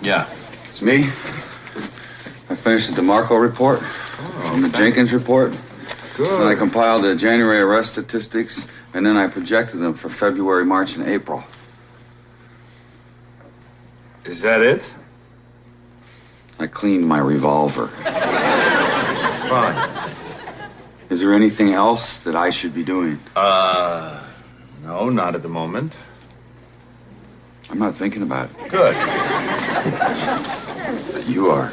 Yeah. It's me. I finished the DeMarco report and the Jenkins report. Good. Then I compiled the January arrest statistics, and then I projected them for February, March, and April. Is that it? I cleaned my revolver. Fine. Is there anything else that I should be doing? No, not at the moment. I'm not thinking about it. Good. But you are.